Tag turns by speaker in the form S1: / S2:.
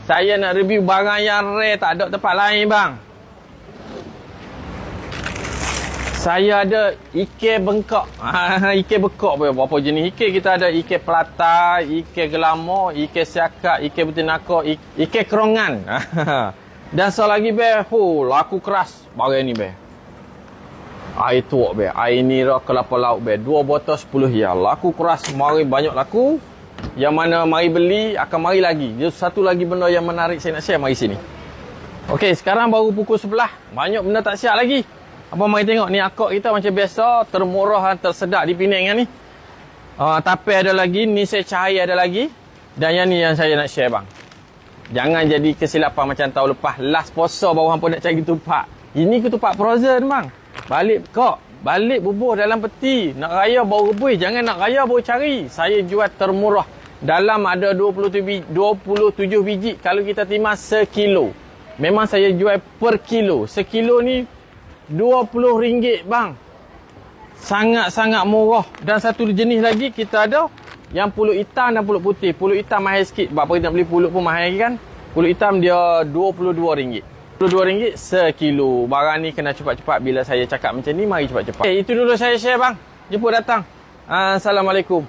S1: Saya nak review barang yang rare, tak ada tempat lain bang. Saya ada ikan bengkak. Ikan bengkak berapa jenis ikan? Kita ada ikan pelata, ikan gelamo, ikan siakak, ikan betinaka, ikan kerongan. Dan satu lagi laku keras barang ni air tuak air nira kelapa laut 2 botol 10 ya. Laku keras, mari banyak laku. Yang mana mari beli akan mari lagi. Dia satu lagi benda yang menarik saya nak share, mari sini. Okey, sekarang baru pukul 11. Banyak benda tak siap lagi. Apa mari tengok ni, akak kita macam biasa, termurah dan tersedak di Penang ni. Tape ada lagi, ni saya cahaya ada lagi. Dan yang ni yang saya nak share bang. Jangan jadi kesilapan macam tahun lepas. Last puasa baru hampa nak cari ketupat. Ini ketupat frozen bang. Balik kok. Balik bubuh dalam peti. Nak raya baru rebus. Jangan nak raya baru cari. Saya jual termurah. Dalam ada 27 biji. Kalau kita timah sekilo. Memang saya jual per kilo. Sekilo ni RM20 bang. Sangat-sangat murah. Dan satu jenis lagi kita ada yang pulut hitam dan pulut putih. Pulut hitam mahal sikit. Sebab apa kita nak beli pulut pun mahal kan. Pulut hitam dia RM22. RM22 sekilo. Barang ni kena cepat-cepat. Bila saya cakap macam ni, mari cepat-cepat. Itu dulu saya share bang. Jemput datang. Assalamualaikum.